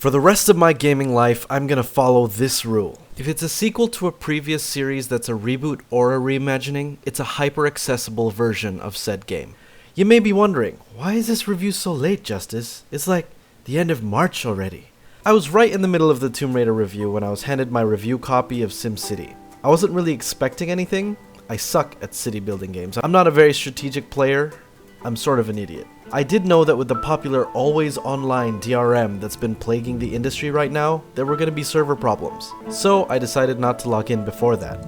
For the rest of my gaming life, I'm gonna follow this rule. If it's a sequel to a previous series that's a reboot or a reimagining, it's a hyper-accessible version of said game. You may be wondering, why is this review so late, Justice? It's like the end of March already. I was right in the middle of the Tomb Raider review when I was handed my review copy of SimCity. I wasn't really expecting anything. I suck at city building games. I'm not a very strategic player. I'm sort of an idiot. I did know that with the popular always online DRM that's been plaguing the industry right now, there were going to be server problems. So I decided not to log in before that.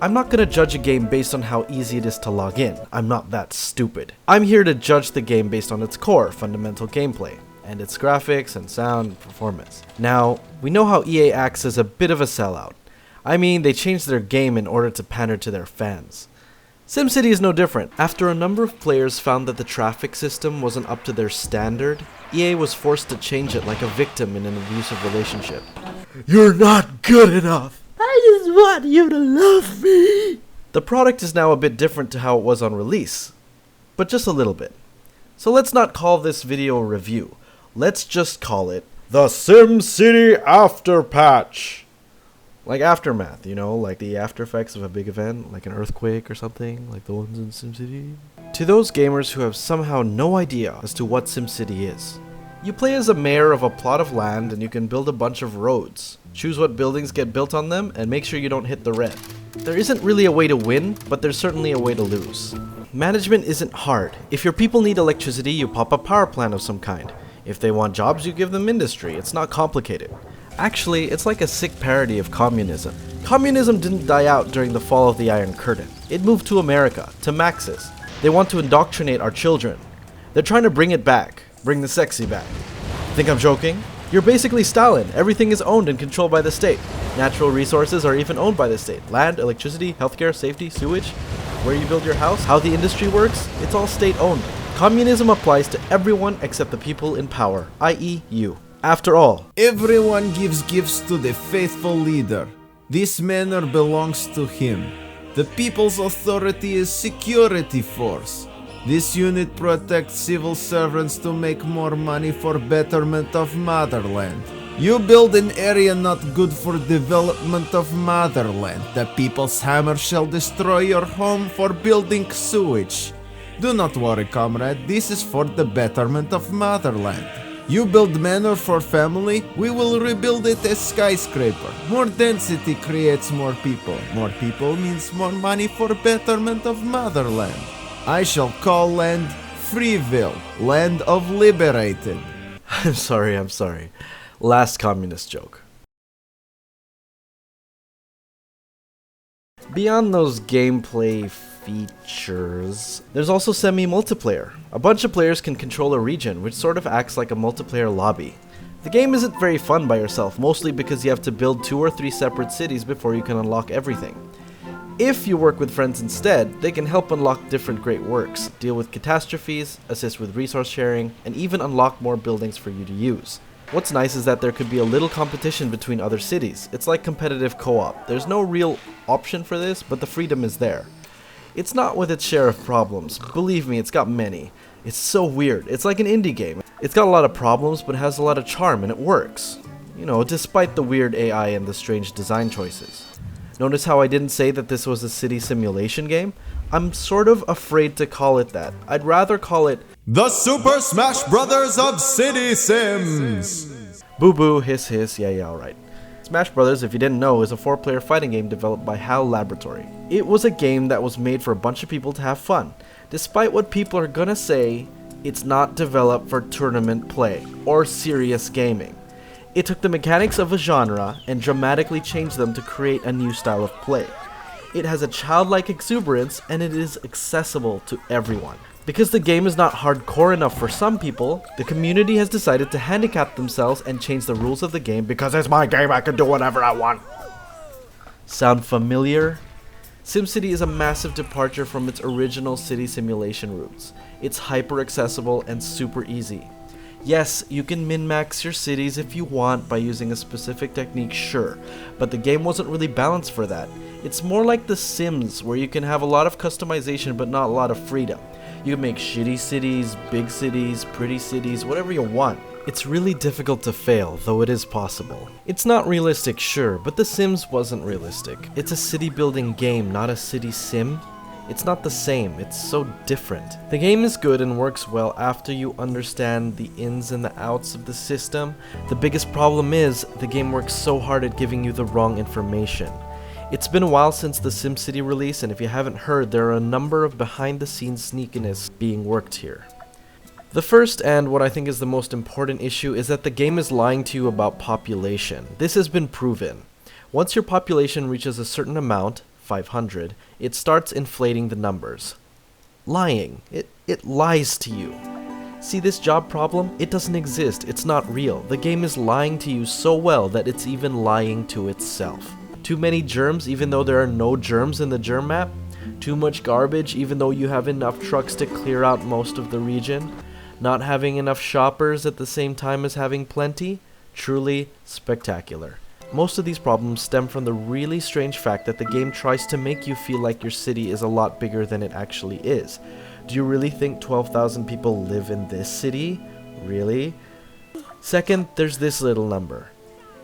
I'm not going to judge a game based on how easy it is to log in. I'm not that stupid. I'm here to judge the game based on its core, fundamental gameplay, and its graphics and sound and performance. Now, we know how EA acts as a bit of a sellout. I mean, they changed their game in order to pander to their fans. SimCity is no different. After a number of players found that the traffic system wasn't up to their standard, EA was forced to change it like a victim in an abusive relationship. You're not good enough! I just want you to love me! The product is now a bit different to how it was on release, but just a little bit. So let's not call this video a review. Let's just call it the SimCity After Patch. Like aftermath, you know, like the after effects of a big event, like an earthquake or something, like the ones in SimCity. To those gamers who have somehow no idea as to what SimCity is, you play as a mayor of a plot of land and you can build a bunch of roads. Choose what buildings get built on them and make sure you don't hit the red. There isn't really a way to win, but there's certainly a way to lose. Management isn't hard. If your people need electricity, you pop a power plant of some kind. If they want jobs, you give them industry. It's not complicated. Actually, it's like a sick parody of communism. Communism didn't die out during the fall of the Iron Curtain. It moved to America, to Maxis. They want to indoctrinate our children. They're trying to bring it back. Bring the sexy back. Think I'm joking? You're basically Stalin. Everything is owned and controlled by the state. Natural resources are even owned by the state. Land, electricity, healthcare, safety, sewage, where you build your house, how the industry works, it's all state-owned. Communism applies to everyone except the people in power, i.e. you. After all, everyone gives gifts to the faithful leader. This manor belongs to him. The people's authority is security force. This unit protects civil servants to make more money for betterment of motherland. You build an area not good for development of motherland. The people's hammer shall destroy your home for building sewage. Do not worry, comrade, this is for the betterment of motherland. You build manor for family, we will rebuild it as skyscraper. More density creates more people. More people means more money for betterment of motherland. I shall call land Freeville, land of liberated. I'm sorry. Last communist joke. Beyond those gameplay features, there's also semi-multiplayer. A bunch of players can control a region, which sort of acts like a multiplayer lobby. The game isn't very fun by yourself, mostly because you have to build 2 or 3 separate cities before you can unlock everything. If you work with friends instead, they can help unlock different great works, deal with catastrophes, assist with resource sharing, and even unlock more buildings for you to use. What's nice is that there could be a little competition between other cities. It's like competitive co-op. There's no real option for this, but the freedom is there. It's not with its share of problems. Believe me, it's got many. It's so weird. It's like an indie game. It's got a lot of problems, but has a lot of charm, and it works. You know, despite the weird AI and the strange design choices. Notice how I didn't say that this was a city simulation game? I'm sort of afraid to call it that. I'd rather call it the Super Smash Brothers of City Sims! Boo boo, hiss hiss, yeah, alright. Smash Brothers, if you didn't know, is a 4-player fighting game developed by HAL Laboratory. It was a game that was made for a bunch of people to have fun. Despite what people are gonna say, it's not developed for tournament play or serious gaming. It took the mechanics of a genre and dramatically changed them to create a new style of play. It has a childlike exuberance and it is accessible to everyone. Because the game is not hardcore enough for some people, the community has decided to handicap themselves and change the rules of the game because it's my game, I can do whatever I want. Sound familiar? SimCity is a massive departure from its original city simulation roots. It's hyper accessible and super easy. Yes, you can min-max your cities if you want by using a specific technique, sure, but the game wasn't really balanced for that. It's more like The Sims, where you can have a lot of customization but not a lot of freedom. You can make shitty cities, big cities, pretty cities, whatever you want. It's really difficult to fail, though it is possible. It's not realistic, sure, but The Sims wasn't realistic. It's a city building game, not a city sim. It's not the same, it's so different. The game is good and works well after you understand the ins and the outs of the system. The biggest problem is, the game works so hard at giving you the wrong information. It's been a while since the SimCity release, and if you haven't heard, there are a number of behind-the-scenes sneakiness being worked here. The first, and what I think is the most important issue, is that the game is lying to you about population. This has been proven. Once your population reaches a certain amount, 500, it starts inflating the numbers. Lying. It lies to you. See this job problem? It doesn't exist. It's not real. The game is lying to you so well that it's even lying to itself. Too many germs even though there are no germs in the germ map? Too much garbage even though you have enough trucks to clear out most of the region? Not having enough shoppers at the same time as having plenty? Truly spectacular. Most of these problems stem from the really strange fact that the game tries to make you feel like your city is a lot bigger than it actually is. Do you really think 12,000 people live in this city? Really? Second, there's this little number.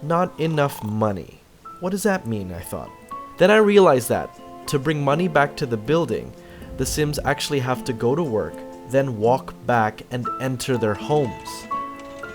Not enough money. What does that mean, I thought. Then I realized that, to bring money back to the building, the Sims actually have to go to work, then walk back and enter their homes.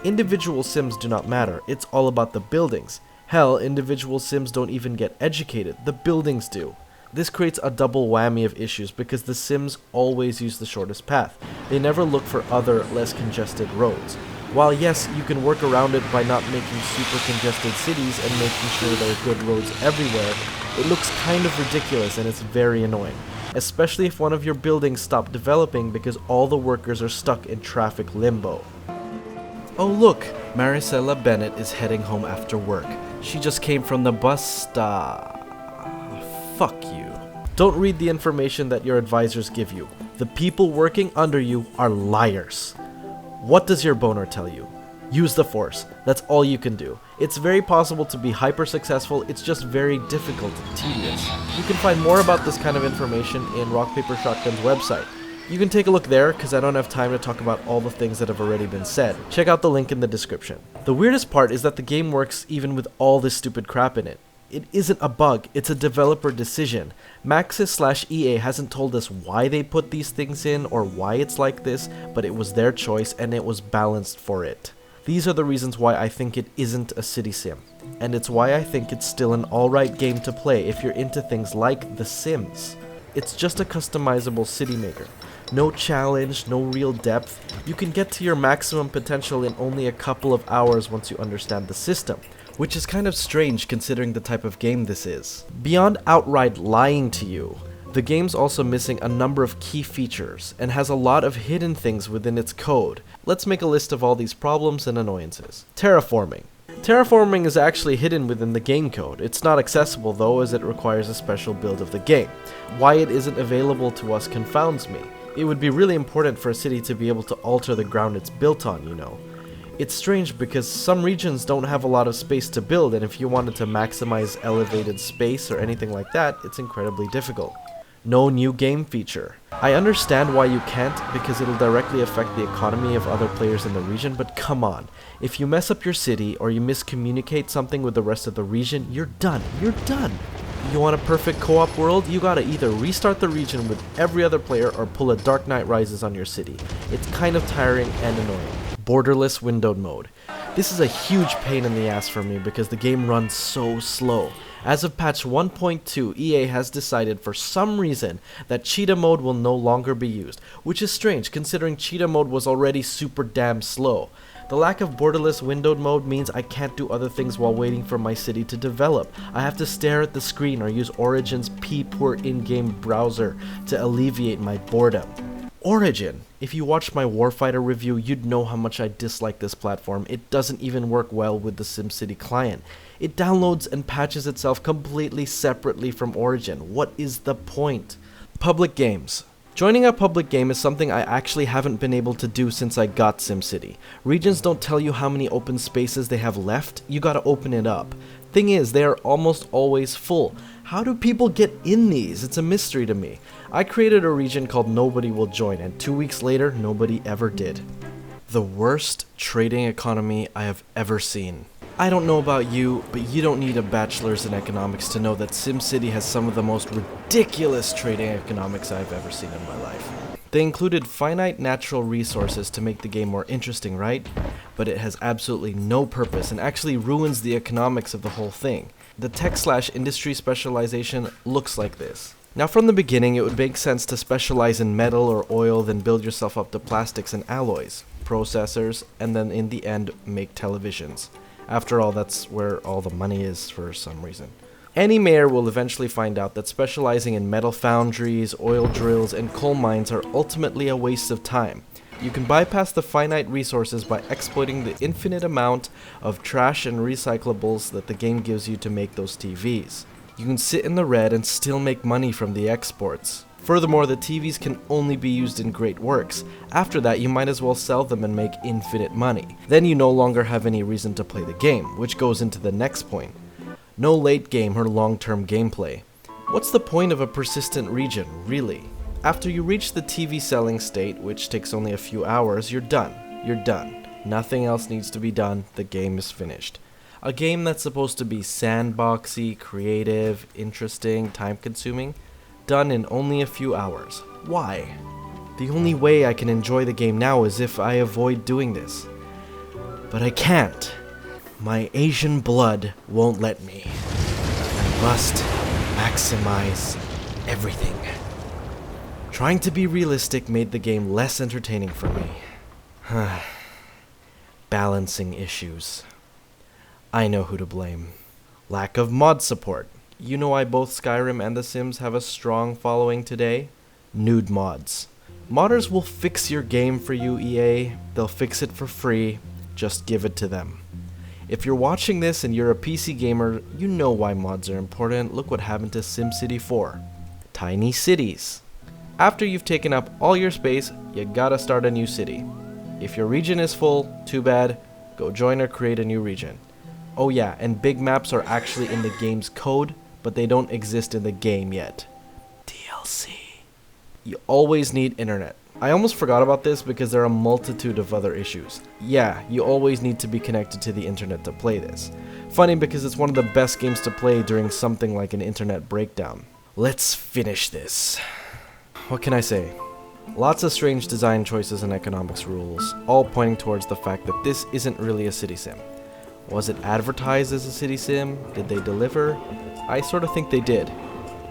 Individual Sims do not matter, it's all about the buildings. Hell, individual Sims don't even get educated, the buildings do. This creates a double whammy of issues because the Sims always use the shortest path. They never look for other, less congested roads. While yes, you can work around it by not making super congested cities and making sure there are good roads everywhere, it looks kind of ridiculous and it's very annoying. Especially if one of your buildings stop developing because all the workers are stuck in traffic limbo. Oh look, Maricela Bennett is heading home after work. She just came from the bus stop. Fuck you. Don't read the information that your advisors give you. The people working under you are liars. What does your boner tell you? Use the force. That's all you can do. It's very possible to be hyper successful, it's just very difficult and tedious. You can find more about this kind of information in Rock Paper Shotgun's website. You can take a look there, because I don't have time to talk about all the things that have already been said. Check out the link in the description. The weirdest part is that the game works even with all this stupid crap in it. It isn't a bug, it's a developer decision. Maxis/EA hasn't told us why they put these things in or why it's like this, but it was their choice and it was balanced for it. These are the reasons why I think it isn't a city sim, and it's why I think it's still an alright game to play if you're into things like The Sims. It's just a customizable city maker. No challenge, no real depth. You can get to your maximum potential in only a couple of hours once you understand the system, which is kind of strange considering the type of game this is. Beyond outright lying to you, the game's also missing a number of key features and has a lot of hidden things within its code. Let's make a list of all these problems and annoyances. Terraforming. Terraforming is actually hidden within the game code. It's not accessible though, as it requires a special build of the game. Why it isn't available to us confounds me. It would be really important for a city to be able to alter the ground it's built on, you know. It's strange because some regions don't have a lot of space to build, and if you wanted to maximize elevated space or anything like that, it's incredibly difficult. No new game feature. I understand why you can't, because it'll directly affect the economy of other players in the region, but come on. If you mess up your city or you miscommunicate something with the rest of the region, you're done. You're done. You want a perfect co-op world? You gotta either restart the region with every other player or pull a Dark Knight Rises on your city. It's kind of tiring and annoying. Borderless windowed mode. This is a huge pain in the ass for me because the game runs so slow. As of patch 1.2, EA has decided for some reason that cheetah mode will no longer be used, which is strange considering cheetah mode was already super damn slow. The lack of borderless windowed mode means I can't do other things while waiting for my city to develop. I have to stare at the screen or use Origin's poor in-game browser to alleviate my boredom. Origin. If you watched my Warfighter review, you'd know how much I dislike this platform. It doesn't even work well with the SimCity client. It downloads and patches itself completely separately from Origin. What is the point? Public games. Joining a public game is something I actually haven't been able to do since I got SimCity. Regions don't tell you how many open spaces they have left, you gotta open it up. Thing is, they are almost always full. How do people get in these? It's a mystery to me. I created a region called Nobody Will Join, and 2 weeks later, nobody ever did. the worst trading economy I have ever seen. I don't know about you, but you don't need a bachelor's in economics to know that SimCity has some of the most ridiculous trading economics I've ever seen in my life. They included finite natural resources to make the game more interesting, right? But it has absolutely no purpose and actually ruins the economics of the whole thing. The tech/industry specialization looks like this. Now from the beginning, it would make sense to specialize in metal or oil, then build yourself up to plastics and alloys, processors, and then in the end, make televisions. After all, that's where all the money is for some reason. Any mayor will eventually find out that specializing in metal foundries, oil drills, and coal mines are ultimately a waste of time. You can bypass the finite resources by exploiting the infinite amount of trash and recyclables that the game gives you to make those TVs. You can sit in the red and still make money from the exports. Furthermore, the TVs can only be used in great works. After that, you might as well sell them and make infinite money. Then you no longer have any reason to play the game, which goes into the next point. No late game or long-term gameplay. What's the point of a persistent region, really? After you reach the TV selling state, which takes only a few hours, you're done. You're done. Nothing else needs to be done, the game is finished. A game that's supposed to be sandboxy, creative, interesting, time-consuming, done in only a few hours. Why? The only way I can enjoy the game now is if I avoid doing this. But I can't. My Asian blood won't let me. I must maximize everything. Trying to be realistic made the game less entertaining for me. Balancing issues. I know who to blame. Lack of mod support. You know why both Skyrim and The Sims have a strong following today? Nude mods. Modders will fix your game for you, EA. They'll fix it for free. Just give it to them. If you're watching this and you're a PC gamer, you know why mods are important. Look what happened to SimCity 4. Tiny cities. After you've taken up all your space, you gotta start a new city. If your region is full, too bad. Go join or create a new region. Oh yeah, and big maps are actually in the game's code, but they don't exist in the game yet. DLC. You always need internet. I almost forgot about this because there are a multitude of other issues. Yeah, you always need to be connected to the internet to play this. Funny because it's one of the best games to play during something like an internet breakdown. Let's finish this. What can I say? Lots of strange design choices and economics rules, all pointing towards the fact that this isn't really a city sim. Was it advertised as a city sim? Did they deliver? I sort of think they did.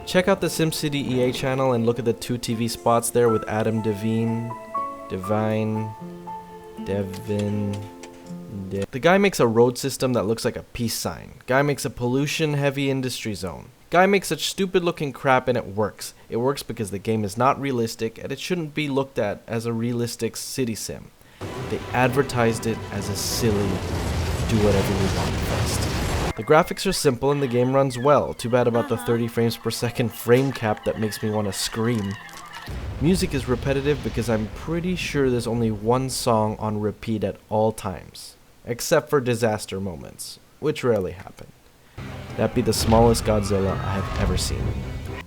Check out the SimCity EA channel and look at the 2 TV spots there with Adam Devine. The guy makes a road system that looks like a peace sign. Guy makes a pollution-heavy industry zone. Guy makes such stupid-looking crap and it works. It works because the game is not realistic and it shouldn't be looked at as a realistic city sim. They advertised it as a silly, do whatever you want fest. The graphics are simple and the game runs well. Too bad about the 30 frames per second frame cap that makes me want to scream. Music is repetitive because I'm pretty sure there's only one song on repeat at all times. Except for disaster moments, which rarely happen. That'd be the smallest Godzilla I have ever seen.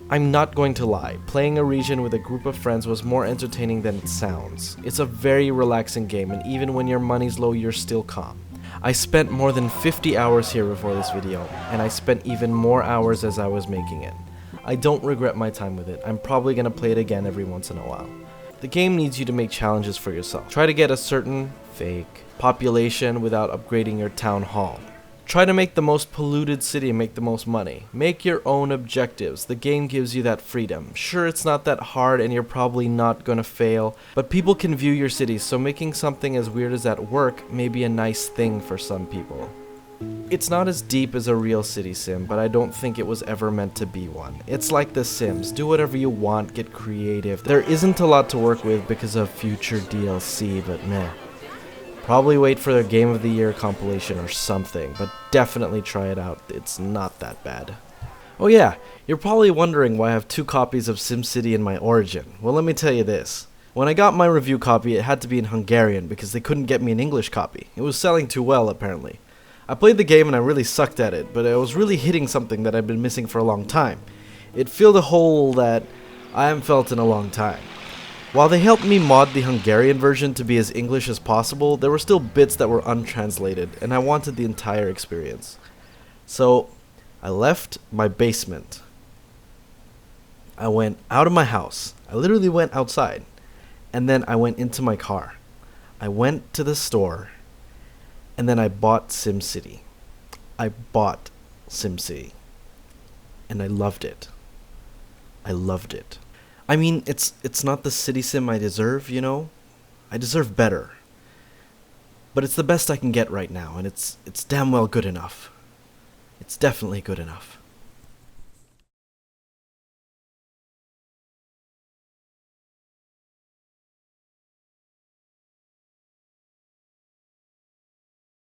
I'm not going to lie, playing a region with a group of friends was more entertaining than it sounds. It's a very relaxing game and even when your money's low you're still calm. I spent more than 50 hours here before this video, and I spent even more hours as I was making it. I don't regret my time with it. I'm probably gonna play it again every once in a while. The game needs you to make challenges for yourself. Try to get a certain fake population without upgrading your town hall. Try to make the most polluted city and make the most money. Make your own objectives. The game gives you that freedom. Sure, it's not that hard and you're probably not gonna fail, but people can view your city, so making something as weird as that work may be a nice thing for some people. It's not as deep as a real city sim, but I don't think it was ever meant to be one. It's like The Sims. Do whatever you want, get creative. There isn't a lot to work with because of future DLC, but meh. Probably wait for their Game of the Year compilation or something, but definitely try it out. It's not that bad. Oh yeah, you're probably wondering why I have 2 copies of SimCity in my Origin. Well, let me tell you this. When I got my review copy, it had to be in Hungarian because they couldn't get me an English copy. It was selling too well, apparently. I played the game and I really sucked at it, but I was really hitting something that I'd been missing for a long time. It filled a hole that I haven't felt in a long time. While they helped me mod the Hungarian version to be as English as possible, there were still bits that were untranslated, and I wanted the entire experience. So, I left my basement. I went out of my house. I literally went outside. And then I went into my car. I went to the store. And then I bought SimCity. I bought SimCity. And I loved it. I loved it. I mean, it's not the city sim I deserve, you know? I deserve better. But it's the best I can get right now, and it's damn well good enough. It's definitely good enough.